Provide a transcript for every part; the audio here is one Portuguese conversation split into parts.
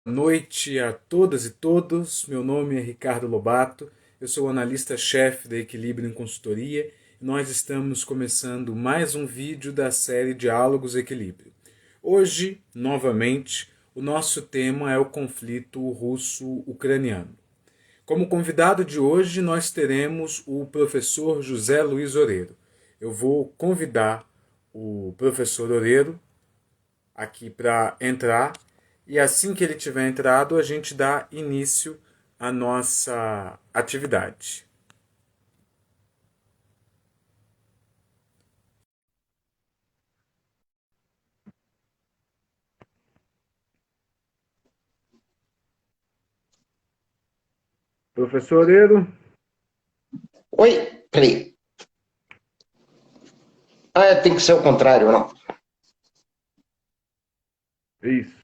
Boa noite a todas e todos. Meu nome é Ricardo Lobato, eu sou analista-chefe da Equilíbrio em Consultoria e nós estamos começando mais um vídeo da série Diálogos Equilíbrio. Hoje, novamente, o nosso tema é o conflito russo-ucraniano. Como convidado de hoje, nós teremos o professor José Luiz Oreiro. Eu vou convidar o professor Oreiro aqui para entrar e assim que ele tiver entrado, a gente dá início à nossa atividade. Professor Oreiro? Oi, peraí. Tem que ser o contrário, não. Isso.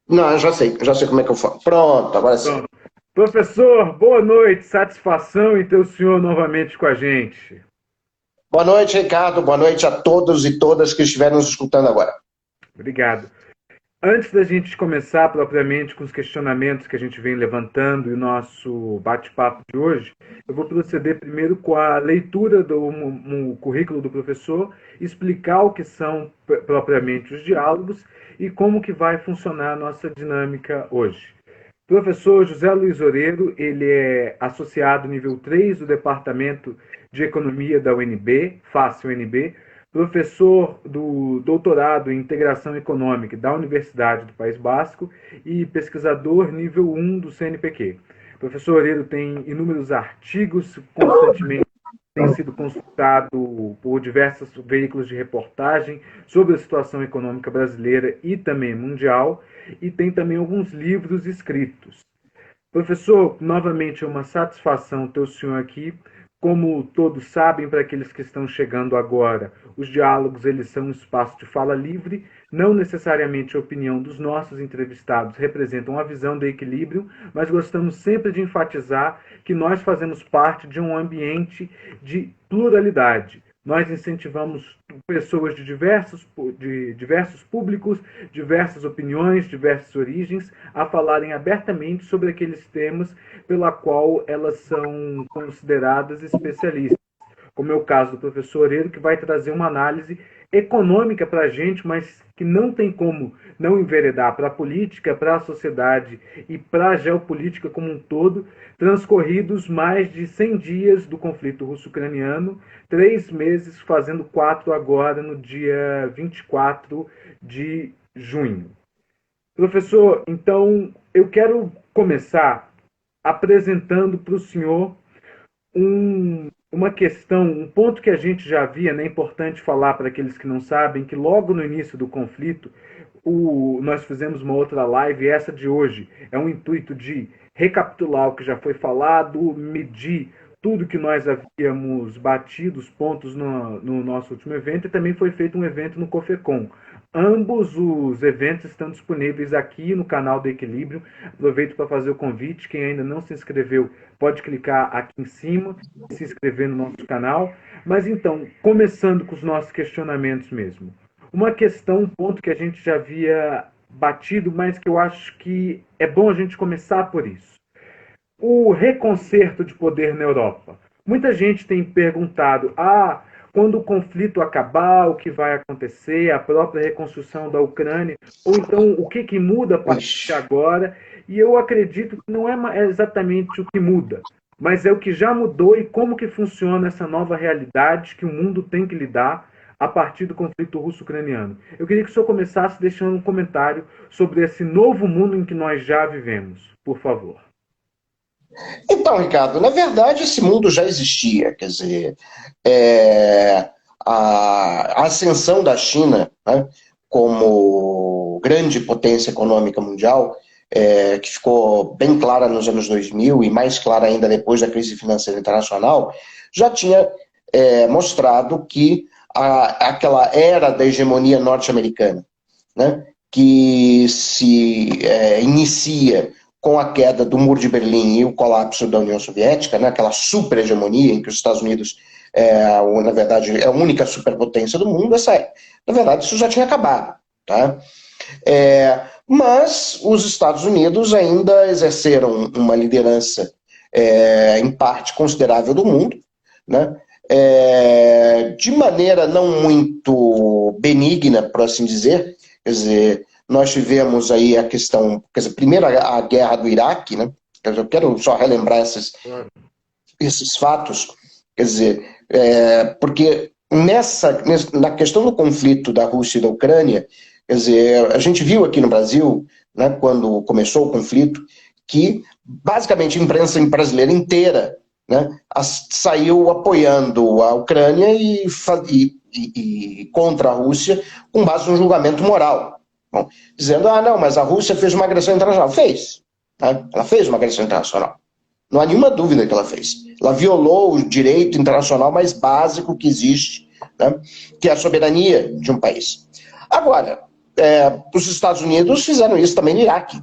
Não, eu já sei como é que eu falo. Pronto, agora sim. Pronto. Professor, boa noite, satisfação em ter o senhor novamente com a gente. Boa noite, Ricardo. Boa noite a todos e todas que estiverem nos escutando agora. Obrigado. Antes da gente começar propriamente com os questionamentos que a gente vem levantando e o nosso bate-papo de hoje, eu vou proceder primeiro com a leitura do currículo do professor, explicar o que são propriamente os diálogos e como que vai funcionar a nossa dinâmica hoje. Professor José Luiz Oreiro, ele é associado nível 3 do Departamento de Economia da UNB, FACE UNB, professor do doutorado em Integração Econômica da Universidade do País Basco e pesquisador nível 1 do CNPq. Professor Oreiro tem inúmeros artigos, constantemente tem sido consultado por diversos veículos de reportagem sobre a situação econômica brasileira e também mundial, e tem também alguns livros escritos. Professor, novamente é uma satisfação ter o senhor aqui. Como todos sabem, para aqueles que estão chegando agora, os diálogos eles são um espaço de fala livre, não necessariamente a opinião dos nossos entrevistados representam a visão do equilíbrio, mas gostamos sempre de enfatizar que nós fazemos parte de um ambiente de pluralidade. Nós incentivamos pessoas de diversos públicos, diversas opiniões, diversas origens, a falarem abertamente sobre aqueles temas pela qual elas são consideradas especialistas, como é o caso do professor Oreiro, que vai trazer uma análise econômica para a gente, mas que não tem como não enveredar para a política, para a sociedade e para a geopolítica como um todo, transcorridos mais de 100 dias do conflito russo-ucraniano, 3 meses, fazendo 4 agora no dia 24 de junho. Professor, então eu quero começar apresentando para o senhor uma questão, um ponto que a gente já via, né, é importante falar para aqueles que não sabem, que logo no início do conflito, nós fizemos uma outra live, essa de hoje é um intuito de recapitular o que já foi falado, medir tudo que nós havíamos batido, os pontos no nosso último evento, e também foi feito um evento no COFECOM. Ambos os eventos estão disponíveis aqui no canal do Equilíbrio. Aproveito para fazer o convite. Quem ainda não se inscreveu, pode clicar aqui em cima e se inscrever no nosso canal. Mas então, começando com os nossos questionamentos mesmo. Uma questão, um ponto que a gente já havia batido, mas que eu acho que é bom a gente começar por isso. O reconcerto de poder na Europa. Muita gente tem perguntado: quando o conflito acabar, o que vai acontecer, a própria reconstrução da Ucrânia, ou então o que muda a partir de Ixi. agora? E eu acredito que não é exatamente o que muda, mas é o que já mudou e como que funciona essa nova realidade que o mundo tem que lidar a partir do conflito russo-ucraniano. Eu queria que o senhor começasse deixando um comentário sobre esse novo mundo em que nós já vivemos, por favor. Então, Ricardo, na verdade, esse mundo já existia. Quer dizer, é, a ascensão da China, né, como grande potência econômica mundial, que ficou bem clara nos anos 2000 e mais clara ainda depois da crise financeira internacional, já tinha mostrado que aquela era da hegemonia norte-americana, né, que se inicia com a queda do Muro de Berlim e o colapso da União Soviética, né, aquela super hegemonia em que os Estados Unidos, na verdade, é a única superpotência do mundo, na verdade, isso já tinha acabado. Tá? Mas os Estados Unidos ainda exerceram uma liderança, em parte considerável do mundo, né? De maneira não muito benigna, por assim dizer. Quer dizer, nós tivemos aí a questão, quer dizer, primeiro a guerra do Iraque, né? Eu quero só relembrar esses fatos, quer dizer, porque na questão do conflito da Rússia e da Ucrânia, quer dizer, a gente viu aqui no Brasil, né, quando começou o conflito, que basicamente a imprensa brasileira inteira, né, saiu apoiando a Ucrânia e contra a Rússia com base no julgamento moral. Bom, dizendo, não, mas a Rússia fez uma agressão internacional. Fez. Né? Ela fez uma agressão internacional. Não há nenhuma dúvida que ela fez. Ela violou o direito internacional mais básico que existe, né? Que é a soberania de um país. Agora, os Estados Unidos fizeram isso também no Iraque.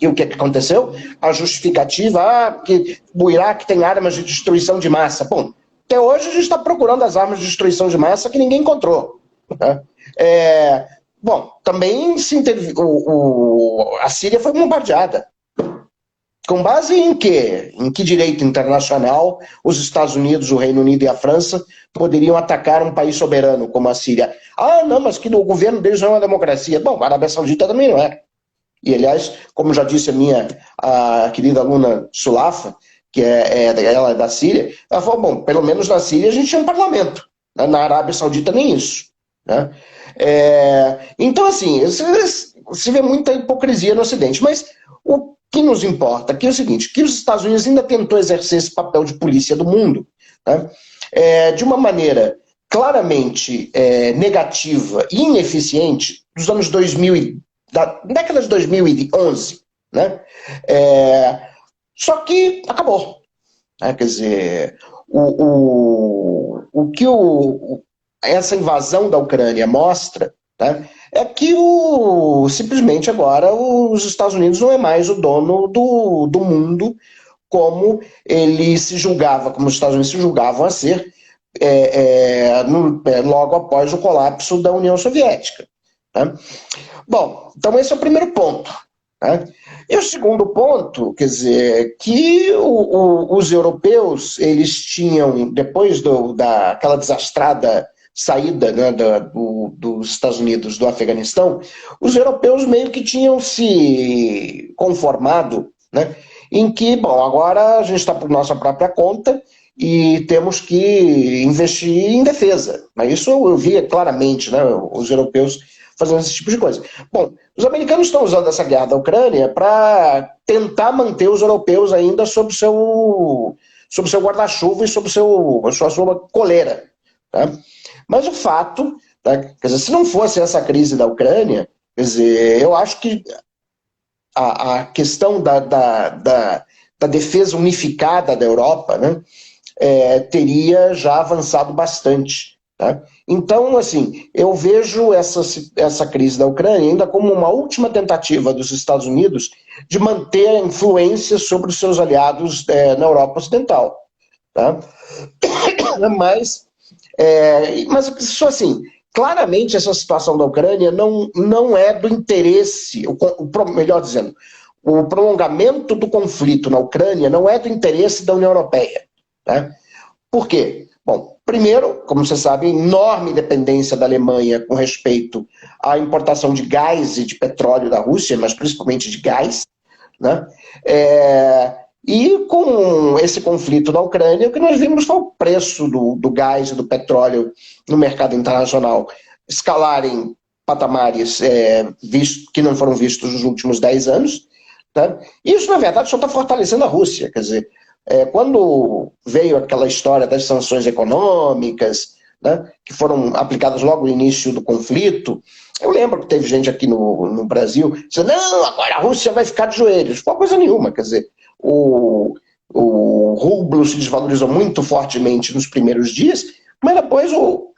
E o que aconteceu? A justificativa, que o Iraque tem armas de destruição de massa. Bom, até hoje a gente está procurando as armas de destruição de massa que ninguém encontrou. Né? Bom, também a Síria foi bombardeada. Com base em quê? Em que direito internacional os Estados Unidos, o Reino Unido e a França poderiam atacar um país soberano como a Síria? Não, mas que o governo deles não é uma democracia. Bom, a Arábia Saudita também não é. E, aliás, como já disse a querida aluna Sulafa, que ela é da Síria, ela falou, bom, pelo menos na Síria a gente tinha um parlamento. Na Arábia Saudita nem isso. Né? Então, assim, se vê muita hipocrisia no Ocidente. Mas o que nos importa aqui é o seguinte, que os Estados Unidos ainda tentou exercer esse papel de polícia do mundo, né? De uma maneira claramente negativa e ineficiente dos anos 2000, da década de 2011, né? Só que acabou. Né? Quer dizer, o que essa invasão da Ucrânia mostra, né, é que simplesmente agora os Estados Unidos não é mais o dono do mundo como ele se julgava, como os Estados Unidos se julgavam a ser logo após o colapso da União Soviética. Né? Bom, então esse é o primeiro ponto. Né? E o segundo ponto, quer dizer, que os europeus, eles tinham, depois daquela desastrada saída, né, dos Estados Unidos do Afeganistão, os europeus meio que tinham se conformado, né, em que, bom, agora a gente está por nossa própria conta e temos que investir em defesa. Mas isso eu via claramente, né, os europeus fazendo esse tipo de coisa. Bom, os americanos estão usando essa guerra da Ucrânia para tentar manter os europeus ainda sob seu guarda-chuva e sob sua coleira. Tá? Mas o fato, tá? Quer dizer, se não fosse essa crise da Ucrânia, quer dizer, eu acho que a questão da defesa unificada da Europa, né, teria já avançado bastante. Tá? Então, assim, eu vejo essa crise da Ucrânia ainda como uma última tentativa dos Estados Unidos de manter a influência sobre os seus aliados na Europa Ocidental. Tá? Mas isso, assim, claramente essa situação da Ucrânia não é do interesse, melhor dizendo, o prolongamento do conflito na Ucrânia não é do interesse da União Europeia. Tá? Por quê? Bom, primeiro, como você sabe, enorme dependência da Alemanha com respeito à importação de gás e de petróleo da Rússia, mas principalmente de gás, né? E com esse conflito na Ucrânia, o que nós vimos foi o preço do gás e do petróleo no mercado internacional escalarem patamares que não foram vistos nos últimos 10 anos. Tá? Isso, na verdade, só está fortalecendo a Rússia. Quer dizer, quando veio aquela história das sanções econômicas, né, que foram aplicadas logo no início do conflito, eu lembro que teve gente aqui no Brasil dizendo, não, agora a Rússia vai ficar de joelhos. Não foi coisa nenhuma, quer dizer, o rublo se desvalorizou muito fortemente nos primeiros dias, mas depois o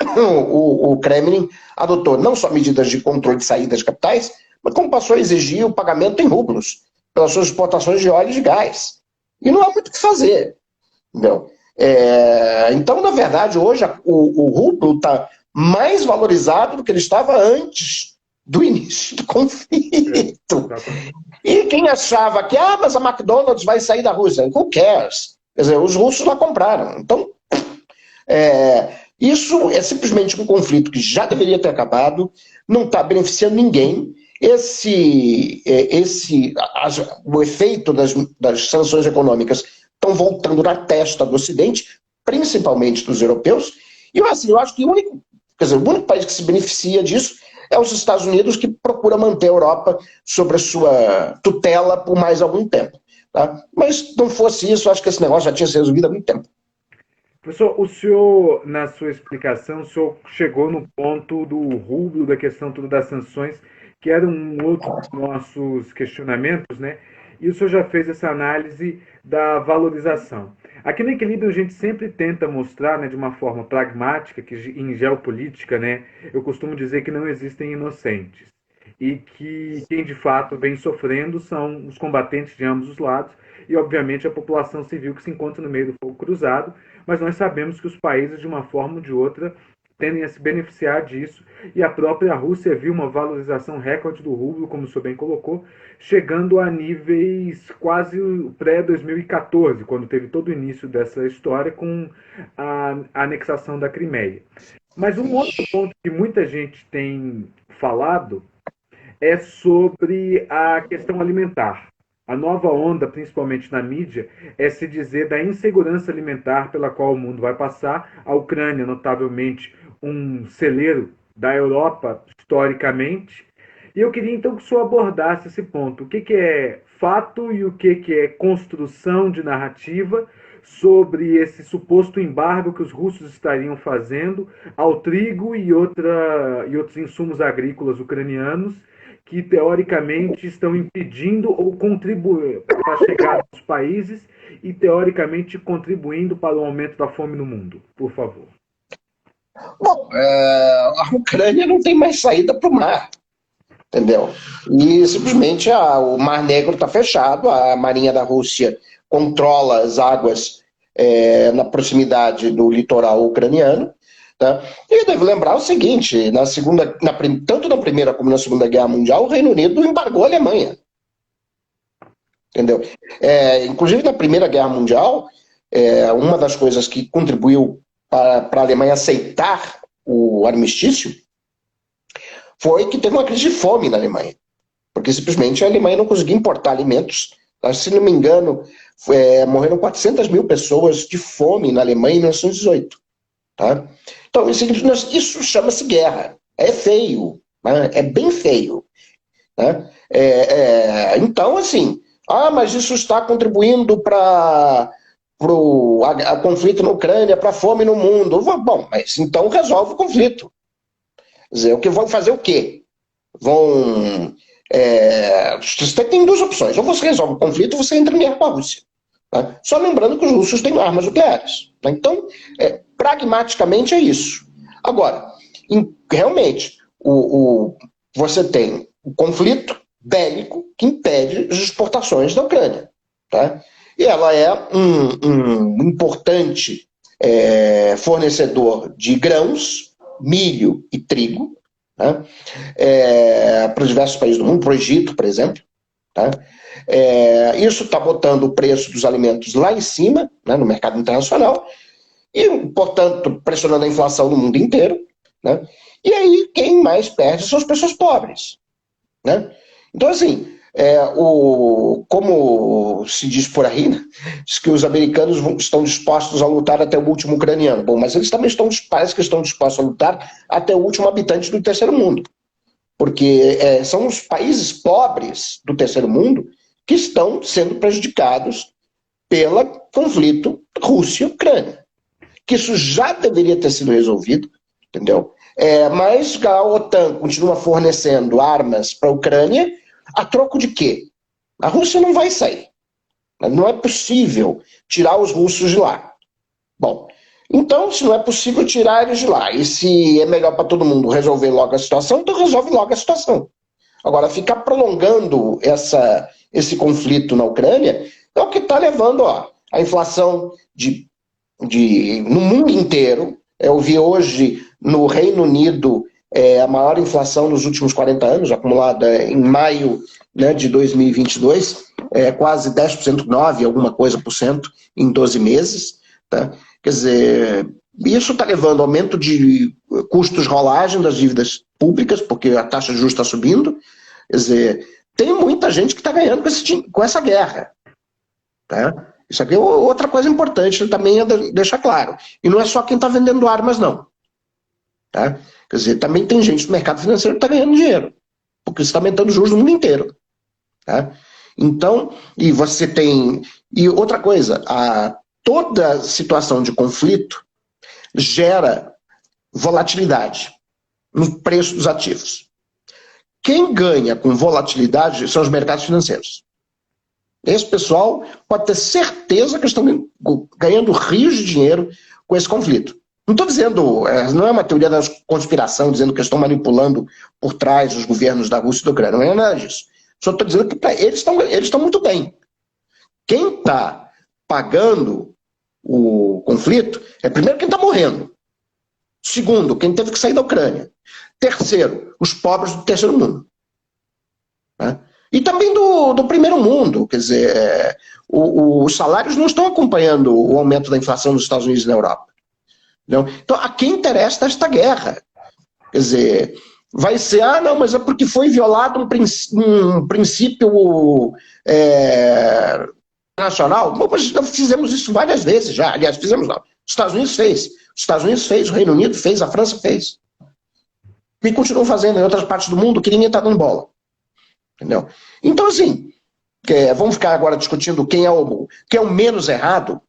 Kremlin adotou não só medidas de controle de saídas de capitais, mas como passou a exigir o pagamento em rublos pelas suas exportações de óleo e de gás. E não há muito o que fazer. Entendeu? Então, na verdade, hoje o rublo está mais valorizado do que ele estava antes do início do conflito. E quem achava que, mas a McDonald's vai sair da Rússia? Who cares? Quer dizer, os russos lá compraram. Então, isso é simplesmente um conflito que já deveria ter acabado, não está beneficiando ninguém. O efeito das sanções econômicas estão voltando na testa do Ocidente, principalmente dos europeus. E assim, eu acho que o único país que se beneficia disso é os Estados Unidos, que procura manter a Europa sob a sua tutela por mais algum tempo. Tá? Mas se não fosse isso, acho que esse negócio já tinha sido resolvido há muito tempo. Professor, o senhor, na sua explicação, o senhor chegou no ponto do rublo, da questão toda das sanções, que era um outro dos nossos questionamentos, né? E o senhor já fez essa análise da valorização. Aqui no Equilíbrio a gente sempre tenta mostrar, né, de uma forma pragmática, que em geopolítica, né, eu costumo dizer que não existem inocentes. E que quem de fato vem sofrendo são os combatentes de ambos os lados e, obviamente, a população civil que se encontra no meio do fogo cruzado, mas nós sabemos que os países, de uma forma ou de outra, tendem a se beneficiar disso, e a própria Rússia viu uma valorização recorde do rublo, como o senhor bem colocou, chegando a níveis quase pré-2014, quando teve todo o início dessa história com a anexação da Crimeia. Mas um outro ponto que muita gente tem falado é sobre a questão alimentar. A nova onda, principalmente na mídia, é se dizer da insegurança alimentar pela qual o mundo vai passar. A Ucrânia, notavelmente, um celeiro da Europa, historicamente. E eu queria, então, que o senhor abordasse esse ponto. O que é fato e o que é construção de narrativa sobre esse suposto embargo que os russos estariam fazendo ao trigo e outros insumos agrícolas ucranianos, que teoricamente estão impedindo ou contribuindo para a chegada dos países e teoricamente contribuindo para o aumento da fome no mundo. Por favor. Bom, a Ucrânia não tem mais saída para o mar, entendeu? E simplesmente o Mar Negro está fechado, a Marinha da Rússia controla as águas na proximidade do litoral ucraniano. Tá? E devo lembrar o seguinte, tanto na Primeira como na Segunda Guerra Mundial, o Reino Unido embargou a Alemanha. Entendeu? Inclusive, na Primeira Guerra Mundial, uma das coisas que contribuiu para a Alemanha aceitar o armistício foi que teve uma crise de fome na Alemanha. Porque simplesmente a Alemanha não conseguia importar alimentos. Se não me engano, morreram 400 mil pessoas de fome na Alemanha em 1918. Tá? Então, isso chama-se guerra. É feio, né? É bem feio. Né? Então, assim, mas isso está contribuindo para o conflito na Ucrânia, para a fome no mundo. Bom, mas então resolve o conflito. Quer dizer, vão fazer o quê? Você tem duas opções. Ou você resolve o conflito ou você entra em guerra com a Rússia. Tá? Só lembrando que os russos têm armas nucleares. Tá? Então, pragmaticamente é isso. Agora, realmente, você tem o conflito bélico que impede as exportações da Ucrânia. Tá? E ela é um importante fornecedor de grãos, milho e trigo, tá? Para os diversos países do mundo, para o Egito, por exemplo. Tá? Isso está botando o preço dos alimentos lá em cima, né, no mercado internacional, e, portanto, pressionando a inflação no mundo inteiro. Né? E aí, quem mais perde são as pessoas pobres. Né? Então, assim, como se diz por aí, né, diz que os americanos estão dispostos a lutar até o último ucraniano. Bom, mas eles também parece que estão dispostos a lutar até o último habitante do terceiro mundo. Porque são os países pobres do terceiro mundo que estão sendo prejudicados pelo conflito Rússia-Ucrânia. Que isso já deveria ter sido resolvido, entendeu? Mas a OTAN continua fornecendo armas para a Ucrânia a troco de quê? A Rússia não vai sair. Não é possível tirar os russos de lá. Bom, então, se não é possível tirar eles de lá, e se é melhor para todo mundo resolver logo a situação, então resolve logo a situação. Agora, ficar prolongando esse conflito na Ucrânia é o que está levando a inflação no mundo inteiro. Eu vi hoje no Reino Unido a maior inflação nos últimos 40 anos, acumulada em maio, né, de 2022, quase 10%, 9 alguma coisa por cento em 12 meses. Tá? Quer dizer, isso está levando ao aumento de custos de rolagem das dívidas públicas, porque a taxa de juros está subindo. Quer dizer, tem muita gente que está ganhando com essa guerra. Tá? Isso aqui é outra coisa importante também deixar claro. E não é só quem está vendendo armas, não. Tá? Quer dizer, também tem gente no mercado financeiro que está ganhando dinheiro, porque isso está aumentando os juros no mundo inteiro. Tá? Então, e você tem... E outra coisa, toda situação de conflito gera volatilidade no preço dos ativos. Quem ganha com volatilidade são os mercados financeiros. Esse pessoal pode ter certeza que estão ganhando rios de dinheiro com esse conflito. Não estou dizendo, não é uma teoria da conspiração dizendo que estão manipulando por trás os governos da Rússia e da Ucrânia, não é nada disso. Só estou dizendo que eles estão muito bem. Quem está pagando o conflito é, primeiro, quem está morrendo. Segundo, quem teve que sair da Ucrânia. Terceiro, os pobres do terceiro mundo. Né? E também do primeiro mundo. Quer dizer, os salários não estão acompanhando o aumento da inflação nos Estados Unidos e na Europa. Não? Então, a quem interessa esta guerra? Quer dizer, vai ser, não, mas é porque foi violado um princípio nacional. Bom, mas nós fizemos isso várias vezes já. Aliás, fizemos não. Os Estados Unidos fez. Os Estados Unidos fez, o Reino Unido fez, a França fez. E continuam fazendo em outras partes do mundo que ninguém está dando bola. Entendeu? Então, assim, vamos ficar agora discutindo quem é o menos errado.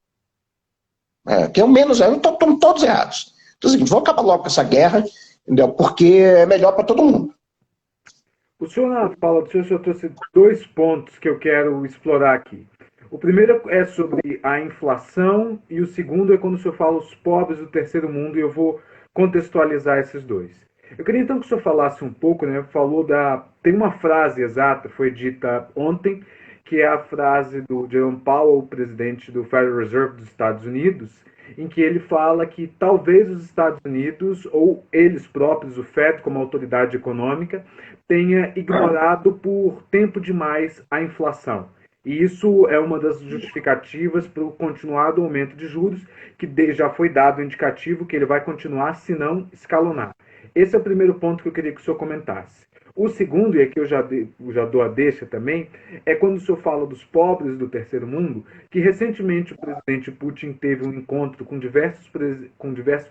Quem é o menos errado, estão todos errados. Então, assim, vamos acabar logo com essa guerra, entendeu? Porque é melhor para todo mundo. O senhor, Paulo, o senhor trouxe 2 pontos que eu quero explorar aqui. O primeiro é sobre a inflação e o segundo é quando o senhor fala os pobres do terceiro mundo, e eu vou contextualizar esses dois. Eu queria então que o senhor falasse um pouco, né? Tem uma frase exata, foi dita ontem, que é a frase do Jerome Powell, presidente do Federal Reserve dos Estados Unidos, em que ele fala que talvez os Estados Unidos, ou eles próprios, o Fed como autoridade econômica, tenha ignorado por tempo demais a inflação. E isso é uma das justificativas para o continuado aumento de juros, que já foi dado o indicativo que ele vai continuar, se não escalonar. Esse é o primeiro ponto que eu queria que o senhor comentasse. O segundo, e aqui eu já dou a deixa também, é quando o senhor fala dos pobres do terceiro mundo, que recentemente o presidente Putin teve um encontro com diversos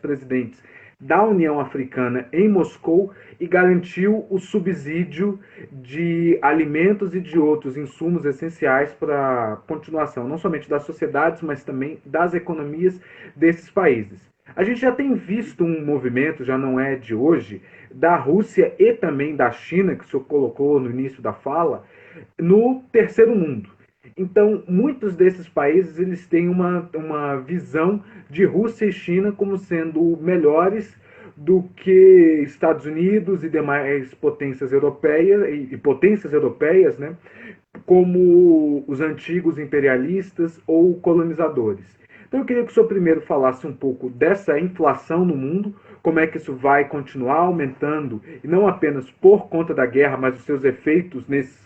presidentes da União Africana em Moscou e garantiu o subsídio de alimentos e de outros insumos essenciais para a continuação, não somente das sociedades, mas também das economias desses países. A gente já tem visto um movimento, já não é de hoje, da Rússia e também da China, que o senhor colocou no início da fala, no terceiro mundo. Então, muitos desses países eles têm uma visão de Rússia e China como sendo melhores do que Estados Unidos e demais potências europeias, né, como os antigos imperialistas ou colonizadores. Então eu queria que o senhor primeiro falasse um pouco dessa inflação no mundo, como é que isso vai continuar aumentando, e não apenas por conta da guerra, mas os seus efeitos nesses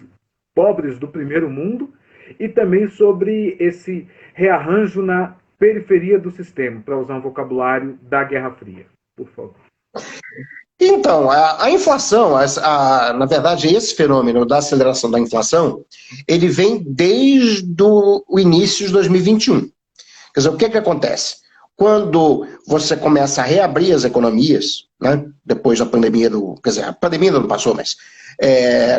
pobres do primeiro mundo, e também sobre esse rearranjo na periferia do sistema, para usar um vocabulário da Guerra Fria. Por favor. Então, a inflação, na verdade, esse fenômeno da aceleração da inflação, ele vem desde o início de 2021. Quer dizer, o que acontece? Quando você começa a reabrir as economias, né, depois da pandemia quer dizer, a pandemia não passou, mas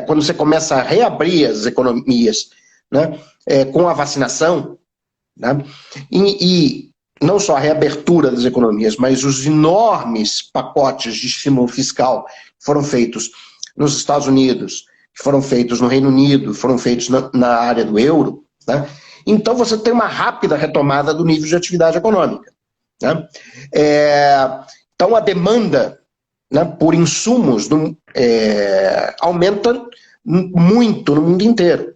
quando você começa a reabrir as economias, né, com a vacinação, né, e não só a reabertura das economias, mas os enormes pacotes de estímulo fiscal que foram feitos nos Estados Unidos, que foram feitos no Reino Unido, foram feitos na área do euro, né? Então você tem uma rápida retomada do nível de atividade econômica. Né? Então a demanda, né, por insumos aumenta muito no mundo inteiro.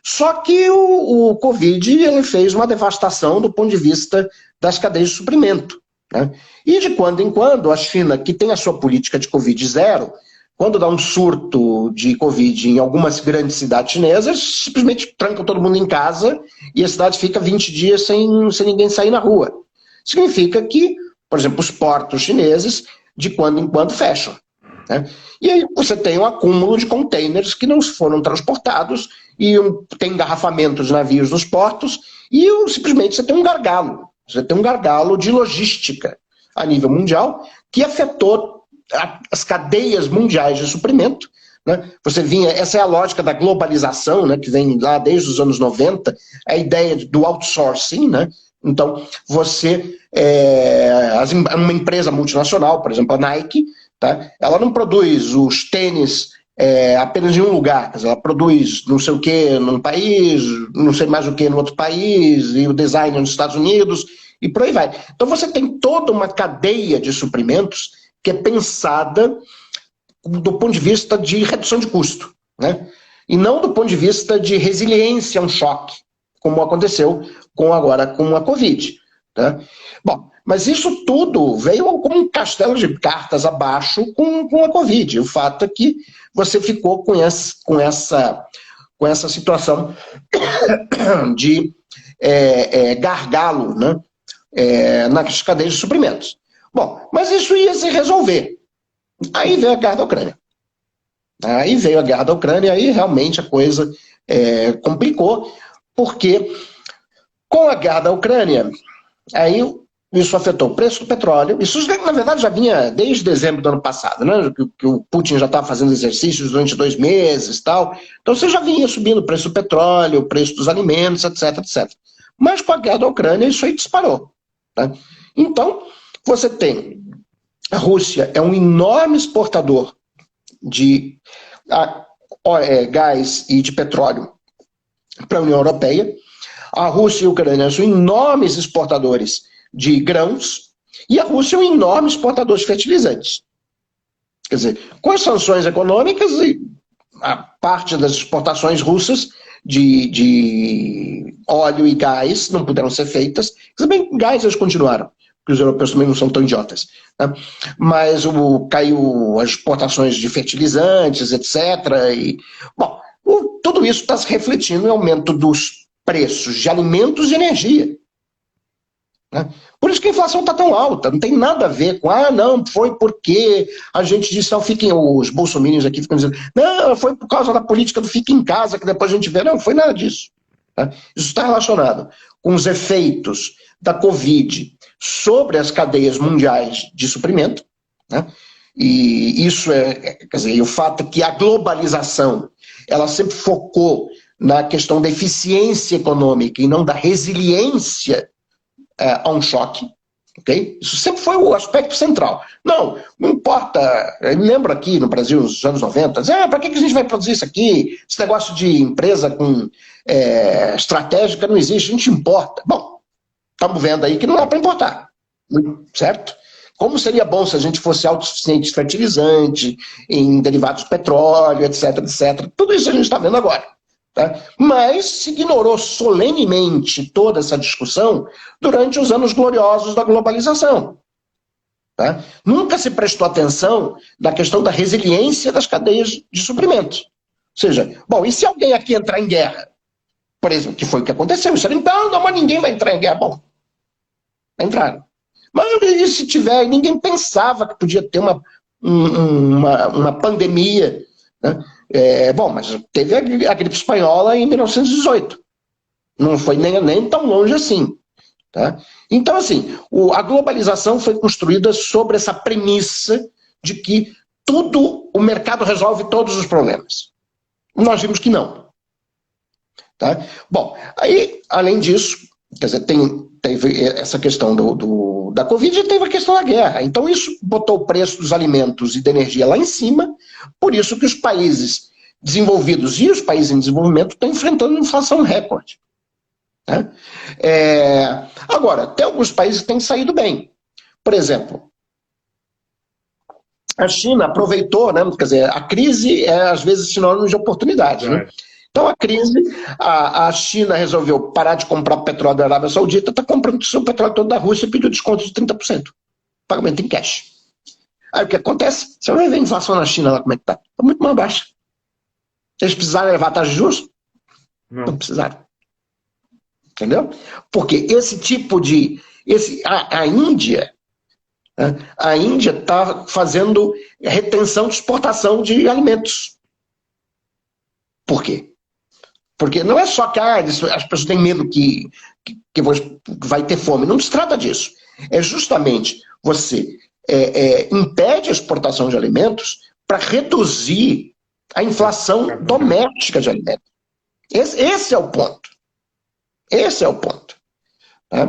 Só que o Covid ele fez uma devastação do ponto de vista das cadeias de suprimento. né? E de quando em quando, a China, que tem a sua política de Covid zero, quando dá um surto de Covid em algumas grandes cidades chinesas, simplesmente tranca todo mundo em casa e a cidade fica 20 dias sem ninguém sair na rua. Significa que, por exemplo, os portos chineses, de quando em quando, fecham, né? E aí você tem um acúmulo de containers que não foram transportados e tem engarrafamento de navios nos portos e simplesmente você tem um gargalo. Você tem um gargalo de logística a nível mundial que afetou as cadeias mundiais de suprimento, né? Essa é a lógica da globalização, né, que vem lá desde os anos 90, a ideia do outsourcing, né? Então, uma empresa multinacional, por exemplo, a Nike, tá? Ela não produz os tênis apenas em um lugar, quer dizer, ela produz não sei o que num país, não sei mais o que no outro país, e o design nos Estados Unidos, e por aí vai. Então você tem toda uma cadeia de suprimentos que é pensada do ponto de vista de redução de custo, né? E não do ponto de vista de resiliência a um choque, como aconteceu agora com a Covid, tá? Bom, mas isso tudo veio como um castelo de cartas abaixo com a Covid. O fato é que você ficou com essa situação de gargalo, né, nas cadeias de suprimentos. Bom, mas isso ia se resolver. Aí veio a guerra da Ucrânia. Aí realmente a coisa complicou, porque com a guerra da Ucrânia, aí isso afetou o preço do petróleo. Isso, na verdade, já vinha desde dezembro do ano passado, né? Que o Putin já estava fazendo exercícios durante 2 meses e tal. Então você já vinha subindo o preço do petróleo, o preço dos alimentos, etc, etc. Mas com a guerra da Ucrânia, isso aí disparou, tá? Então, você tem a Rússia é um enorme exportador de gás e de petróleo para a União Europeia. A Rússia e a Ucrânia são enormes exportadores de grãos e a Rússia é um enorme exportador de fertilizantes. Quer dizer, com as sanções econômicas, a parte das exportações russas de óleo e gás não puderam ser feitas. Se bem gás eles continuaram, porque os europeus também não são tão idiotas, né? Mas caiu as exportações de fertilizantes, etc. Bom, tudo isso está se refletindo em aumento dos preços de alimentos e energia, né? Por isso que a inflação está tão alta. Não tem nada a ver com, não, foi porque a gente disse, não, os bolsominions aqui ficam dizendo, não, foi por causa da política do fica em casa, que depois a gente vê. Não, foi nada disso, né? Isso está relacionado com os efeitos da Covid sobre as cadeias mundiais de suprimento, né? E isso quer dizer, o fato é que a globalização, ela sempre focou na questão da eficiência econômica e não da resiliência a um choque, ok? Isso sempre foi o aspecto central. Não importa, eu me lembro aqui no Brasil, nos anos 90, para que a gente vai produzir isso aqui? Esse negócio de empresa estratégica não existe, a gente importa. Bom, estamos vendo aí que não dá para importar, certo? Como seria bom se a gente fosse autossuficiente em fertilizante, em derivados do petróleo, etc, etc. Tudo isso a gente está vendo agora, tá? Mas se ignorou solenemente toda essa discussão durante os anos gloriosos da globalização, tá? Nunca se prestou atenção na questão da resiliência das cadeias de suprimentos. Ou seja, bom, e se alguém aqui entrar em guerra? Por exemplo, que foi o que aconteceu. Isso era, então, não, mas ninguém vai entrar em guerra. Bom, entraram. Mas se tiver, ninguém pensava que podia ter uma pandemia, né? Bom, mas teve a gripe espanhola em 1918. Não foi nem tão longe assim, tá? Então, assim, a globalização foi construída sobre essa premissa de que o mercado resolve todos os problemas. Nós vimos que não, tá? Bom, aí, além disso, quer dizer, teve essa questão da Covid e teve a questão da guerra. Então isso botou o preço dos alimentos e da energia lá em cima, por isso que os países desenvolvidos e os países em desenvolvimento estão enfrentando inflação recorde, né? Agora, tem alguns países que têm saído bem. Por exemplo, a China aproveitou, né? Quer dizer, a crise é às vezes sinônimo de oportunidade, né? Então a crise, a China resolveu parar de comprar petróleo da Arábia Saudita, está comprando o seu petróleo todo da Rússia e pediu desconto de 30%. pagamento em cash. Aí o que acontece? Você vai ver a inflação na China lá como é que está. Está muito mais baixa. Eles precisaram levar a taxa de juros? Não precisaram. Entendeu? Porque esse tipo de... A Índia, né? A Índia está fazendo retenção de exportação de alimentos. Por quê? Porque não é só que as pessoas têm medo que vai ter fome. Não se trata disso. É justamente você impede a exportação de alimentos para reduzir a inflação doméstica de alimentos. Esse é o ponto. Esse é o ponto. Né?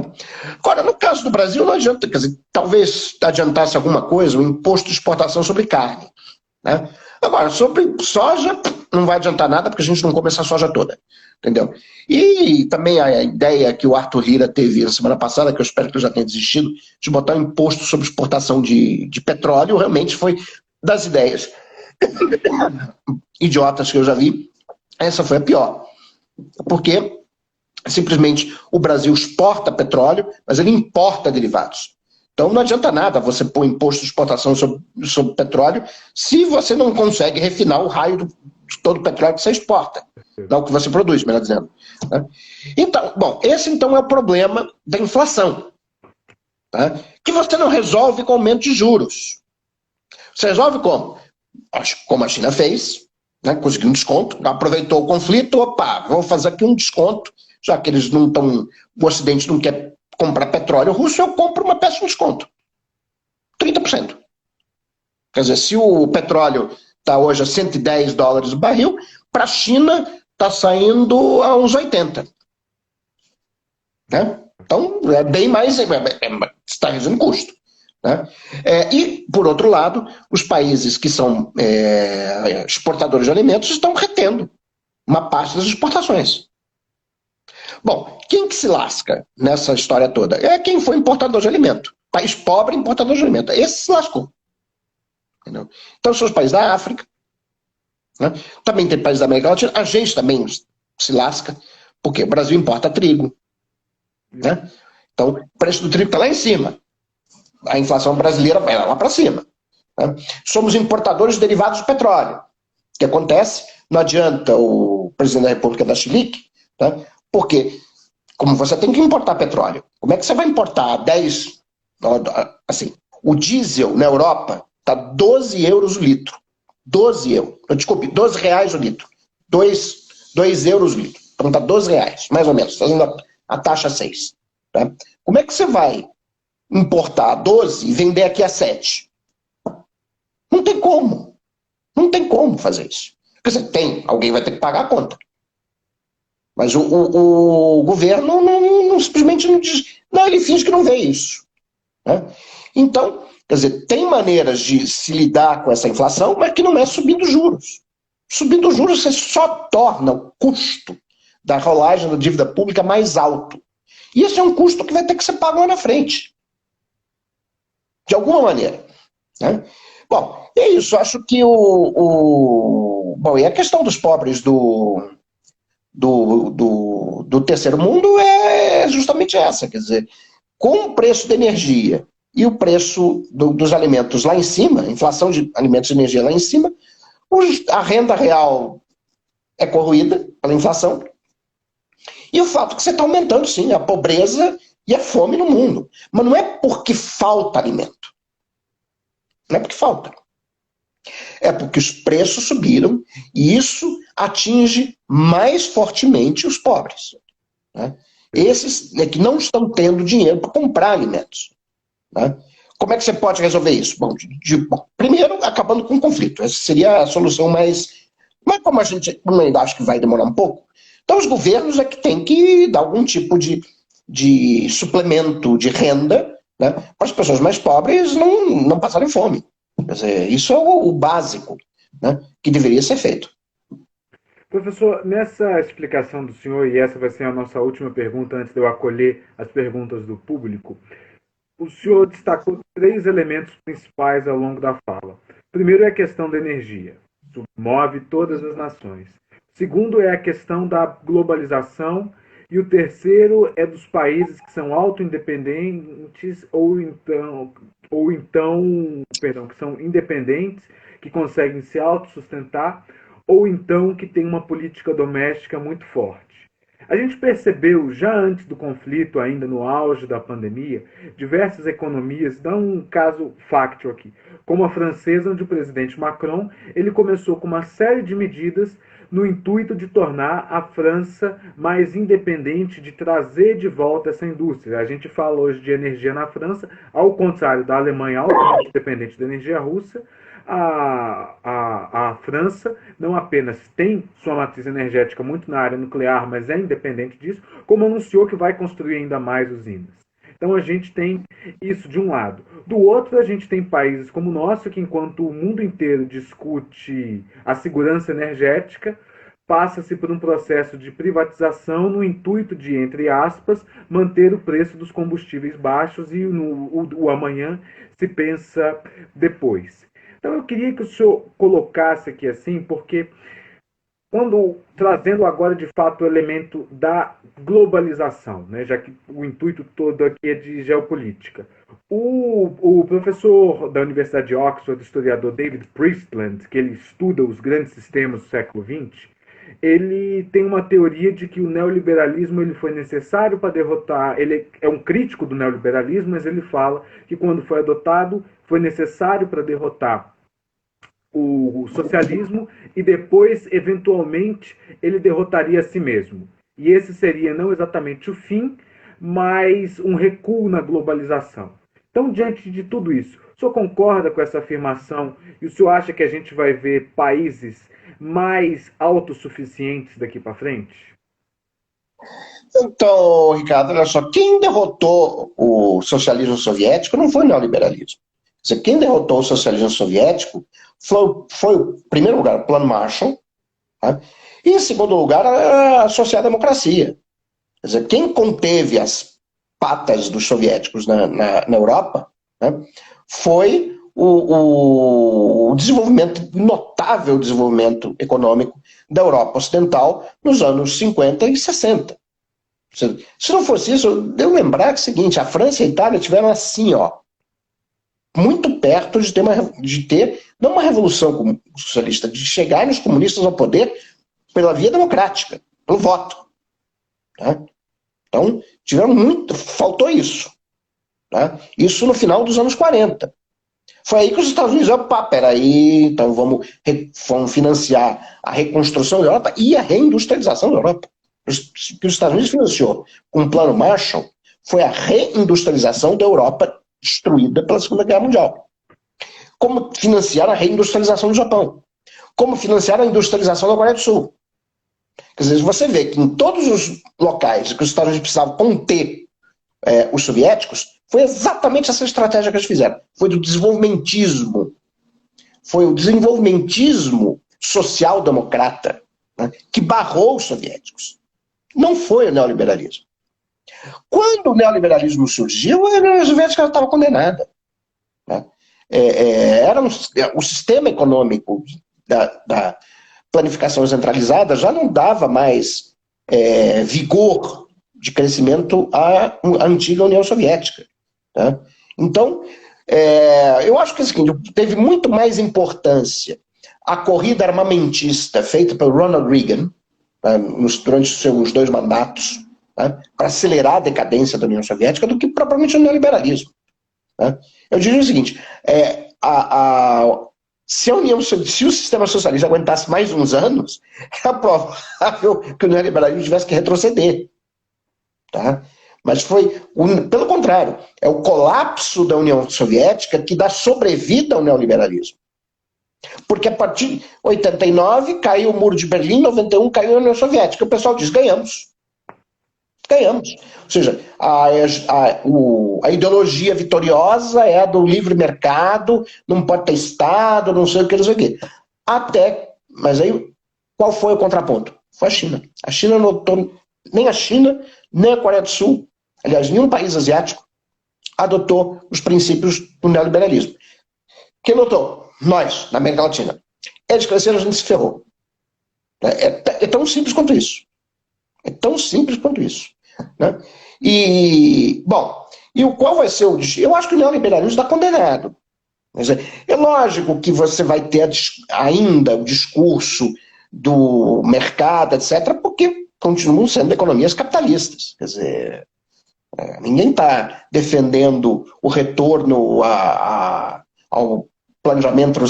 Agora, no caso do Brasil, não adianta, quer dizer, talvez adiantasse alguma coisa o imposto de exportação sobre carne. Né? Agora, sobre soja, não vai adiantar nada, porque a gente não come essa soja toda. Entendeu? E também a ideia que o Arthur Lira teve na semana passada, que eu espero que ele já tenha desistido, de botar um imposto sobre exportação de petróleo, realmente foi das ideias idiotas que eu já vi. Essa foi a pior. Porque simplesmente o Brasil exporta petróleo, mas ele importa derivados. Então não adianta nada você pôr imposto de exportação sobre petróleo se você não consegue refinar o raio de todo o petróleo que você exporta. Não o que você produz, melhor dizendo. Né? Então, bom, esse então é o problema da inflação. Tá? Que você não resolve com aumento de juros. Você resolve como? Como a China fez, né? Conseguiu um desconto, aproveitou o conflito, opa, vou fazer aqui um desconto, já que eles não estão, o Ocidente não quer comprar petróleo russo, eu compro uma peça de desconto. 30%. Quer dizer, se o petróleo está hoje a $110 o barril, para a China está saindo a uns 80. Né? Então, é bem mais, está reduzindo custo. Né? E, por outro lado, os países que são exportadores de alimentos estão retendo uma parte das exportações. Bom, quem que se lasca nessa história toda? É quem foi importador de alimento. País pobre, importador de alimento. Esse se lascou. Entendeu? Então, são os países da África, né? Também tem países da América Latina. A gente também se lasca, porque o Brasil importa trigo. Né? Então, o preço do trigo está lá em cima. A inflação brasileira vai lá para cima. Né? Somos importadores de derivados de petróleo. O que acontece? Não adianta o presidente da República dar chilique, né? Porque, como você tem que importar petróleo, como é que você vai importar 10... Assim, o diesel na Europa está 12 euros o litro. 12 euros. Desculpe, 12 reais o litro. 2 euros o litro. Então está 12 reais, mais ou menos, fazendo a taxa 6. Tá? Como é que você vai importar 12 e vender aqui a 7? Não tem como. Não tem como fazer isso. Quer dizer, alguém vai ter que pagar a conta. Mas o governo não simplesmente não diz. Não, ele finge que não vê isso. Né? Então, quer dizer, tem maneiras de se lidar com essa inflação, mas que não é subindo juros. Subindo juros, você só torna o custo da rolagem da dívida pública mais alto. E esse é um custo que vai ter que ser pago lá na frente. De alguma maneira. Né? Bom, é isso. Acho que Bom, e a questão dos pobres do terceiro mundo é justamente essa. Quer dizer, com o preço da energia e o preço dos alimentos lá em cima, a inflação de alimentos e energia lá em cima, a renda real é corroída pela inflação. E o fato é que você está aumentando, sim, a pobreza e a fome no mundo. Mas não é porque falta alimento. Não é porque falta. É porque os preços subiram e isso atinge mais fortemente os pobres. Né? Esses que não estão tendo dinheiro para comprar alimentos. Né? Como é que você pode resolver isso? Bom, primeiro, acabando com o conflito. Essa seria a solução mais... Mas como a gente ainda acha que vai demorar um pouco, então os governos é que têm que dar algum tipo de suplemento de renda, né, para as pessoas mais pobres não passarem fome. Quer dizer, isso é o básico, né, que deveria ser feito. Professor, nessa explicação do senhor, e essa vai ser a nossa última pergunta antes de eu acolher as perguntas do público, o senhor destacou 3 elementos principais ao longo da fala. Primeiro é a questão da energia, isso move todas as nações. Segundo é a questão da globalização. E o terceiro é dos países que são autoindependentes ou então ou então, perdão, que são independentes, que conseguem se autossustentar, ou então que têm uma política doméstica muito forte. A gente percebeu já antes do conflito, ainda no auge da pandemia, diversas economias, dá um caso fáctil aqui, como a francesa, onde o presidente Macron ele começou com uma série de medidas no intuito de tornar a França mais independente, de trazer de volta essa indústria. A gente fala hoje de energia na França, ao contrário da Alemanha, altamente dependente da energia russa. A França não apenas tem sua matriz energética muito na área nuclear, mas é independente disso, como anunciou que vai construir ainda mais usinas. Então a gente tem isso de um lado. Do outro, a gente tem países como o nosso, que enquanto o mundo inteiro discute a segurança energética, passa-se por um processo de privatização no intuito de, entre aspas, manter o preço dos combustíveis baixos e o amanhã se pensa depois. Então eu queria que o senhor colocasse aqui assim, porque quando trazendo agora de fato o elemento da globalização, né, já que o intuito todo aqui é de geopolítica. O professor da Universidade de Oxford, historiador David Priestland, que ele estuda os grandes sistemas do século XX, ele tem uma teoria de que o neoliberalismo ele foi necessário para derrotar. Ele é um crítico do neoliberalismo, mas ele fala que quando foi adotado foi necessário para derrotar o socialismo e depois, eventualmente, ele derrotaria a si mesmo. E esse seria não exatamente o fim, mas um recuo na globalização. Então, diante de tudo isso, o senhor concorda com essa afirmação e o senhor acha que a gente vai ver países mais autossuficientes daqui para frente? Então, Ricardo, olha só, quem derrotou o socialismo soviético não foi o neoliberalismo. Quer dizer, quem derrotou o socialismo soviético foi em primeiro lugar, o Plano Marshall, tá? E, em segundo lugar, a social-democracia. Quer dizer, quem conteve as patas dos soviéticos na Europa, né, foi o desenvolvimento, notável desenvolvimento econômico da Europa Ocidental nos anos 50 e 60. Se não fosse isso, devo lembrar que é o seguinte, a França e a Itália tiveram assim, ó, muito perto de ter não uma revolução socialista, de chegarem os comunistas ao poder pela via democrática, pelo voto. Tá? Então, tiveram muito, faltou isso. Tá? Isso no final dos anos 40. Foi aí que os Estados Unidos, opa, peraí, então vamos financiar a reconstrução da Europa e a reindustrialização da Europa. O que os Estados Unidos financiou com o Plano Marshall foi a reindustrialização da Europa destruída pela Segunda Guerra Mundial. Como financiar a reindustrialização do Japão. Como financiar a industrialização da Coreia do Sul. Quer dizer, você vê que em todos os locais que os Estados Unidos precisavam conter os soviéticos, foi exatamente essa estratégia que eles fizeram. Foi do desenvolvimentismo. Foi o desenvolvimentismo social-democrata, né, que barrou os soviéticos. Não foi o neoliberalismo. Quando o neoliberalismo surgiu, a União Soviética estava condenada. Né? O sistema econômico da planificação centralizada já não dava mais vigor de crescimento à antiga União Soviética. Tá? Então, eu acho que é o seguinte, teve muito mais importância a corrida armamentista feita pelo Ronald Reagan, durante os seus 2 mandatos, para acelerar a decadência da União Soviética, do que propriamente o neoliberalismo. Né? Eu diria o seguinte, se o sistema socialista aguentasse mais uns anos, é provável que o neoliberalismo tivesse que retroceder. Tá? Mas pelo contrário, é o colapso da União Soviética que dá sobrevida ao neoliberalismo. Porque a partir de 89 caiu o Muro de Berlim, 91 caiu a União Soviética. O pessoal diz, ganhamos. Ganhamos. Ou seja, a ideologia vitoriosa é a do livre mercado, não pode ter Estado, não sei o que, não sei o que. Mas aí, qual foi o contraponto? Foi a China. A China notou, nem a China, nem a Coreia do Sul, aliás, nenhum país asiático adotou os princípios do neoliberalismo. Quem notou? Nós, na América Latina. Eles cresceram, a gente se ferrou. É tão simples quanto isso. É tão simples quanto isso. Né? E, bom, E o qual vai ser o destino? Eu acho que o neoliberalismo está condenado. Quer dizer, é lógico que você vai ter ainda o discurso do mercado, etc., porque continuam sendo economias capitalistas. Quer dizer, ninguém está defendendo o retorno ao planejamento,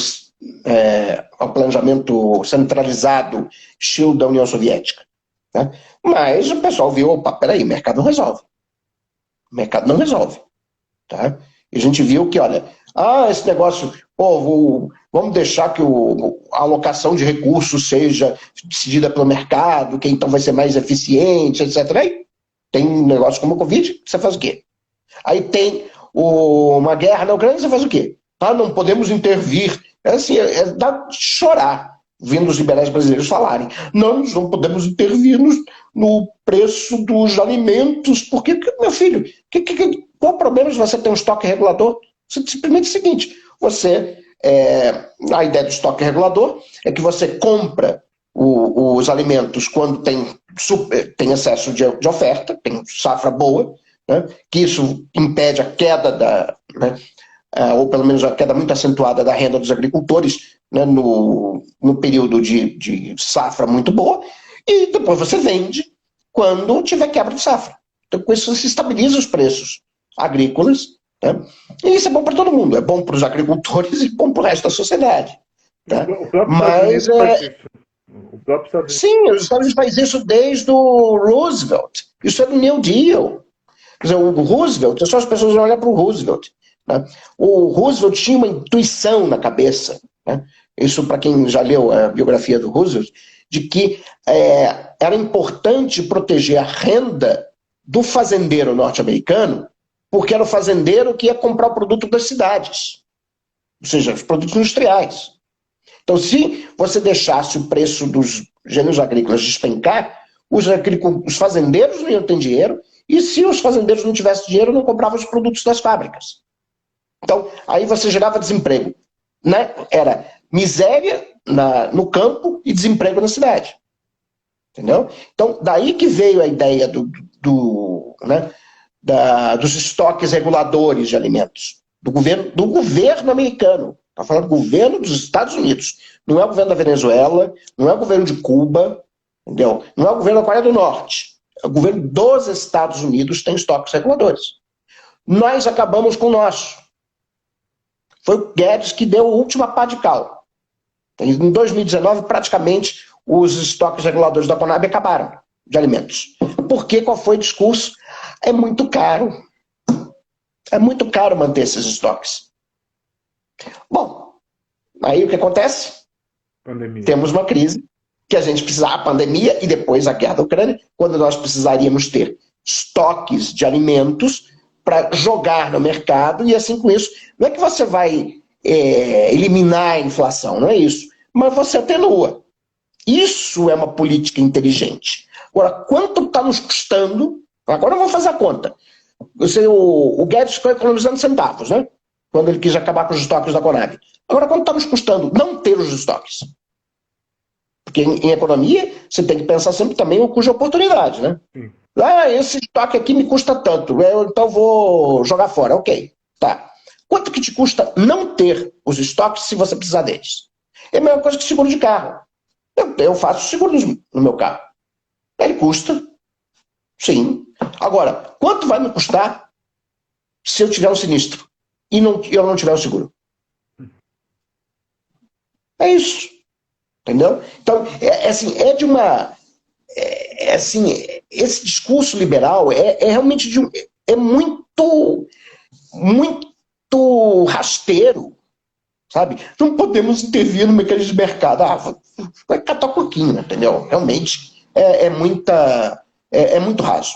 ao planejamento centralizado, estilo da União Soviética. Né? Mas o pessoal viu, opa, peraí, o mercado não resolve. O mercado não resolve. Tá? E a gente viu que, olha, esse negócio, vamos deixar que a alocação de recursos seja decidida pelo mercado, que então vai ser mais eficiente, etc. Aí tem um negócio como o Covid, você faz o quê? Aí tem uma guerra na Ucrânia, você faz o quê? Não podemos intervir. Assim, dá de chorar, vendo os liberais brasileiros falarem. Não, nós não podemos intervir no preço dos alimentos, porque, meu filho, qual o problema de você ter um estoque regulador? Simplesmente é o seguinte, a ideia do estoque regulador é que você compra os alimentos quando tem excesso de oferta, tem safra boa, né, que isso impede a queda ou pelo menos a queda muito acentuada da renda dos agricultores, né, no período de safra muito boa, e depois você vende quando tiver quebra de safra. Então, com isso, se estabiliza os preços agrícolas, né? E isso é bom para todo mundo, é bom para os agricultores e bom para o resto da sociedade. Tá? O próprio Estados Mas, Unidos faz isso. O próprio Estados Unidos. sim, os Estados Unidos faz isso desde o Roosevelt. Isso é do New Deal. Quer dizer, o Roosevelt, só as pessoas vão olhar para o Roosevelt. Né? O Roosevelt tinha uma intuição na cabeça, né? Isso para quem já leu a biografia do Roosevelt, de que era importante proteger a renda do fazendeiro norte-americano, porque era o fazendeiro que ia comprar o produto das cidades, ou seja, os produtos industriais. Então, se você deixasse o preço dos gêneros agrícolas despencar, os fazendeiros não iam ter dinheiro, e se os fazendeiros não tivessem dinheiro, não compravam os produtos das fábricas. Então, aí você gerava desemprego. Né? Era miséria no campo e desemprego na cidade. Entendeu? Então, daí que veio a ideia dos estoques reguladores de alimentos, do governo americano. Está falando do governo dos Estados Unidos. Não é o governo da Venezuela, não é o governo de Cuba, entendeu? Não é o governo da Coreia do Norte. O governo dos Estados Unidos tem estoques reguladores. Nós acabamos com o nosso. Foi o Guedes que deu a última pá de cal. Em 2019, praticamente, os estoques reguladores da Conab acabaram de alimentos. Por quê? Qual foi o discurso? É muito caro. É muito caro manter esses estoques. Bom, aí o que acontece? Pandemia. Temos uma crise que a gente precisa, a pandemia e depois a guerra da Ucrânia, quando nós precisaríamos ter estoques de alimentos para jogar no mercado, e assim com isso, não é que você vai eliminar a inflação, não é isso, mas você atenua. Isso é uma política inteligente. Agora, quanto está nos custando? Agora vamos fazer a conta. O Guedes ficou economizando centavos, né? Quando ele quis acabar com os estoques da Conab. Agora, quanto está nos custando não ter os estoques? Porque em economia, você tem que pensar sempre também o custo de oportunidade, né? Sim. Esse estoque aqui me custa tanto, então vou jogar fora. Ok, tá. Quanto que te custa não ter os estoques se você precisar deles? É a mesma coisa que seguro de carro. Eu faço seguro no meu carro. Ele custa, sim. Agora, quanto vai me custar se eu tiver um sinistro e eu não tiver o seguro? É isso. Entendeu? Então, esse discurso liberal é realmente muito, muito rasteiro, sabe? Não podemos intervir no mecanismo de mercado. Vai catar coquinho, entendeu? Realmente é muito raso.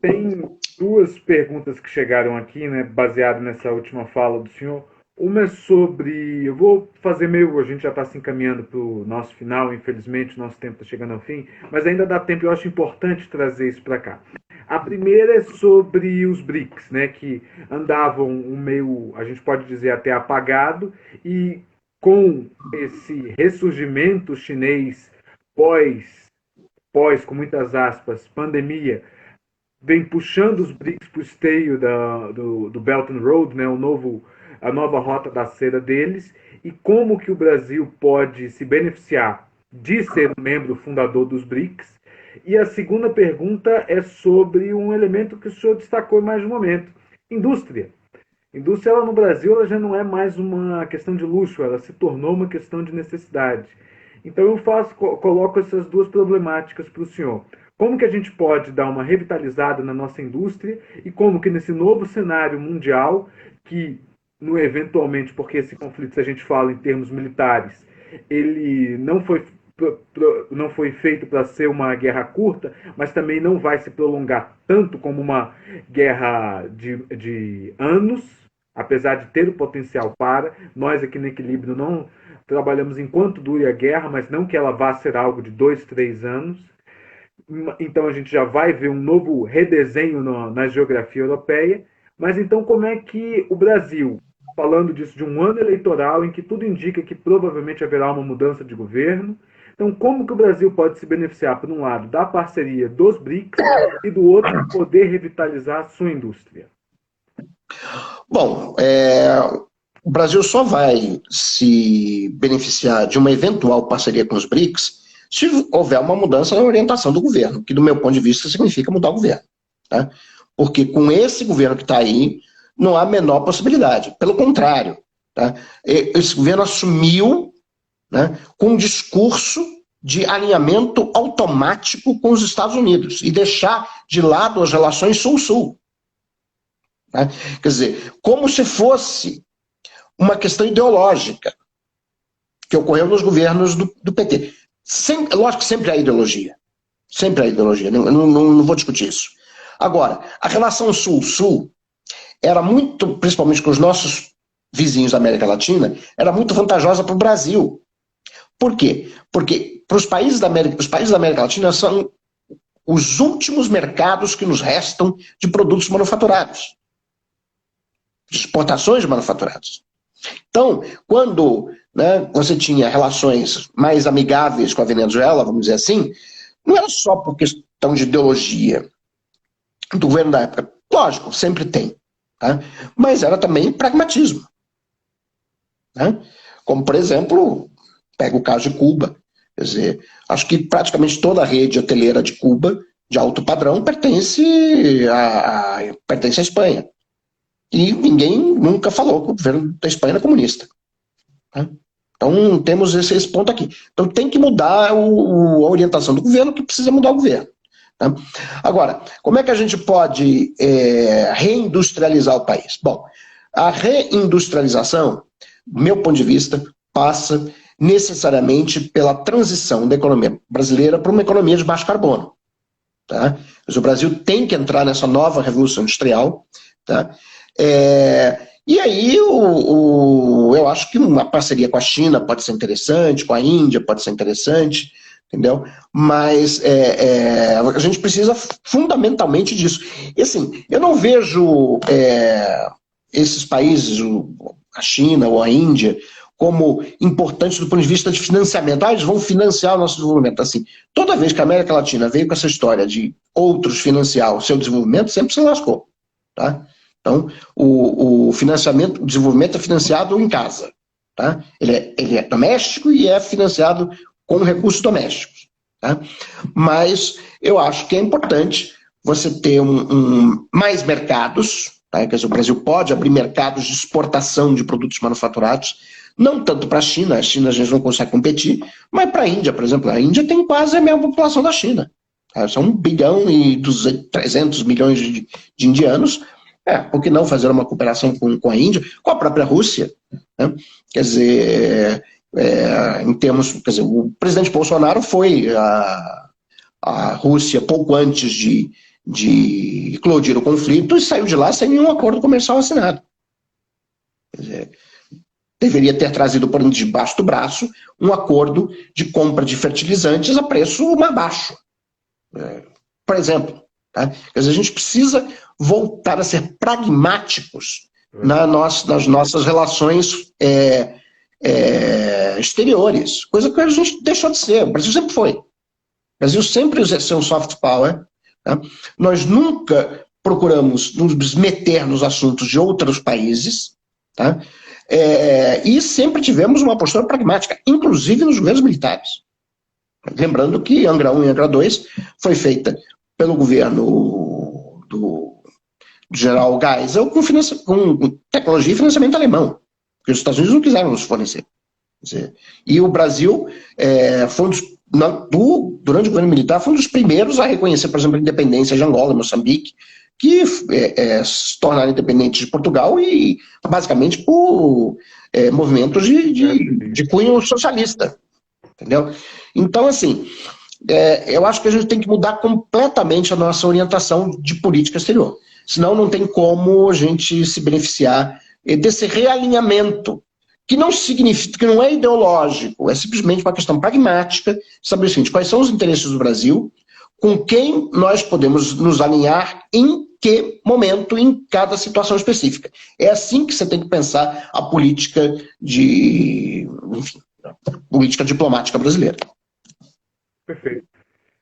Tem duas perguntas que chegaram aqui, né, baseado nessa última fala do senhor. Uma é sobre. Eu vou fazer meio. A gente já está se encaminhando para o nosso final, infelizmente, o nosso tempo está chegando ao fim, mas ainda dá tempo, eu acho importante trazer isso para cá. A primeira é sobre os BRICS, né, que andavam um meio, a gente pode dizer, até apagado, e com esse ressurgimento chinês pós, com muitas aspas, pandemia, vem puxando os BRICS para o esteio do Belt and Road, né, a nova rota da seda deles, e como que o Brasil pode se beneficiar de ser um membro fundador dos BRICS. E a segunda pergunta é sobre um elemento que o senhor destacou em mais de um momento: indústria. Indústria, ela no Brasil, ela já não é mais uma questão de luxo, ela se tornou uma questão de necessidade. Então eu coloco essas duas problemáticas para o senhor. Como que a gente pode dar uma revitalizada na nossa indústria e como que nesse novo cenário mundial, que no, eventualmente, porque esse conflito, se a gente fala em termos militares, ele não foi feito para ser uma guerra curta, mas também não vai se prolongar tanto como uma guerra de anos, apesar de ter o potencial para. Nós aqui no Equilíbrio não trabalhamos enquanto dure a guerra, mas não que ela vá ser algo de 2, 3 anos. Então a gente já vai ver um novo redesenho na geografia europeia. Mas então como é que o Brasil, falando disso de um ano eleitoral em que tudo indica que provavelmente haverá uma mudança de governo, então como que o Brasil pode se beneficiar, por um lado, da parceria dos BRICS e do outro, poder revitalizar a sua indústria? Bom, o Brasil só vai se beneficiar de uma eventual parceria com os BRICS se houver uma mudança na orientação do governo, que do meu ponto de vista significa mudar o governo. Tá? Porque com esse governo que está aí, não há a menor possibilidade. Pelo contrário, tá? Esse governo assumiu, né, com um discurso de alinhamento automático com os Estados Unidos e deixar de lado as relações Sul-Sul. Tá? Quer dizer, como se fosse uma questão ideológica que ocorreu nos governos do PT. Lógico que sempre há ideologia. Sempre há ideologia, não vou discutir isso. Agora, a relação Sul-Sul era muito, principalmente com os nossos vizinhos da América Latina, era muito vantajosa para o Brasil. Por quê? Porque para os países da América Latina são os últimos mercados que nos restam de produtos manufaturados, de exportações de manufaturados. Então, quando, né, você tinha relações mais amigáveis com a Venezuela, vamos dizer assim, não era só por questão de ideologia do governo da época. Lógico, sempre tem. Tá? Mas era também pragmatismo. Né? Como, por exemplo, pega o caso de Cuba. Quer dizer, acho que praticamente toda a rede hoteleira de Cuba, de alto padrão, pertence à Espanha. E ninguém nunca falou que o governo da Espanha era comunista. Tá? Então, temos esse ponto aqui. Então, tem que mudar a orientação do governo, que precisa mudar o governo. Tá? Agora, como é que a gente pode reindustrializar o país? Bom, a reindustrialização, do meu ponto de vista, passa necessariamente pela transição da economia brasileira para uma economia de baixo carbono. Tá? Mas o Brasil tem que entrar nessa nova revolução industrial. Tá? E aí eu acho que uma parceria com a China pode ser interessante, com a Índia pode ser interessante, entendeu? Mas a gente precisa fundamentalmente disso. E assim, eu não vejo esses países, a China ou a Índia, como importantes do ponto de vista de financiamento. Eles vão financiar o nosso desenvolvimento. Assim, toda vez que a América Latina veio com essa história de outros financiar o seu desenvolvimento, sempre se lascou. Tá? Então, o financiamento, o desenvolvimento é financiado em casa. Tá? Ele é doméstico e é financiado com recursos domésticos. Tá? Mas eu acho que é importante você ter mais mercados. Tá? Quer dizer, o Brasil pode abrir mercados de exportação de produtos manufaturados, não tanto para a China a gente não consegue competir, mas para a Índia, por exemplo. A Índia tem quase a mesma população da China. Tá? São 1 bilhão e 300 milhões de indianos. Por que não fazer uma cooperação com a Índia, com a própria Rússia? Né? Quer dizer, em termos, quer dizer, o presidente Bolsonaro foi à Rússia pouco antes de eclodir o conflito e saiu de lá sem nenhum acordo comercial assinado. Quer dizer, deveria ter trazido por debaixo do braço um acordo de compra de fertilizantes a preço mais baixo. Por exemplo. Tá? Quer dizer, a gente precisa voltar a ser pragmáticos nas nossas relações exteriores, coisa que a gente deixou de ser. O Brasil sempre foi. O Brasil sempre exerceu um soft power, Tá? Nós nunca procuramos nos meter nos assuntos de outros países, tá? E sempre tivemos uma postura pragmática, inclusive nos governos militares. Lembrando que Angra 1 e Angra 2 foi feita pelo governo do general Geisel com tecnologia e financiamento alemão, porque os Estados Unidos não quiseram nos fornecer. E o Brasil foi durante o governo militar, foi um dos primeiros a reconhecer, por exemplo, a independência de Angola e Moçambique, que se tornaram independentes de Portugal e basicamente por movimentos de cunho socialista. Entendeu? Então, assim, eu acho que a gente tem que mudar completamente a nossa orientação de política exterior. Senão não tem como a gente se beneficiar desse realinhamento, que não significa, que não é ideológico, é simplesmente uma questão pragmática, saber o seguinte, quais são os interesses do Brasil, com quem nós podemos nos alinhar, em que momento, em cada situação específica. É assim que você tem que pensar a política política diplomática brasileira. Perfeito.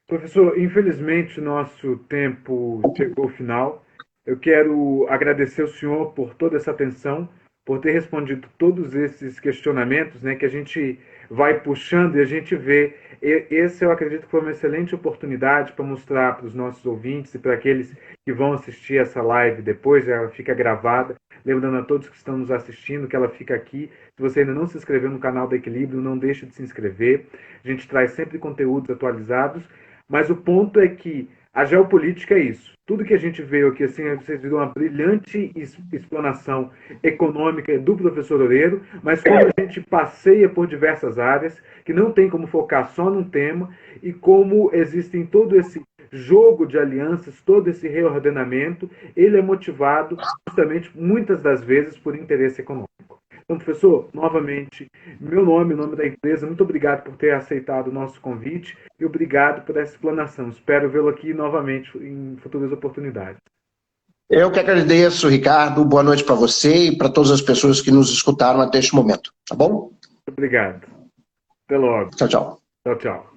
Professor, infelizmente o nosso tempo chegou ao final. Eu quero agradecer ao senhor por toda essa atenção, por ter respondido todos esses questionamentos, né, que a gente vai puxando e a gente vê. Esse eu acredito que foi uma excelente oportunidade para mostrar para os nossos ouvintes e para aqueles que vão assistir essa live depois, ela fica gravada. Lembrando a todos que estão nos assistindo que ela fica aqui. Se você ainda não se inscreveu no canal da Equilíbrio, não deixe de se inscrever. A gente traz sempre conteúdos atualizados, mas o ponto é que a geopolítica é isso. Tudo que a gente veio aqui, assim, vocês viram uma brilhante explanação econômica do professor Loureiro, mas como a gente passeia por diversas áreas, que não tem como focar só num tema, e como existem todo esse jogo de alianças, todo esse reordenamento, ele é motivado justamente, muitas das vezes, por interesse econômico. Então, professor, novamente, meu nome, o nome da empresa, muito obrigado por ter aceitado o nosso convite e obrigado por essa explanação. Espero vê-lo aqui novamente em futuras oportunidades. Eu que agradeço, Ricardo. Boa noite para você e para todas as pessoas que nos escutaram até este momento. Tá bom? Obrigado. Até logo. Tchau, tchau. Tchau, tchau.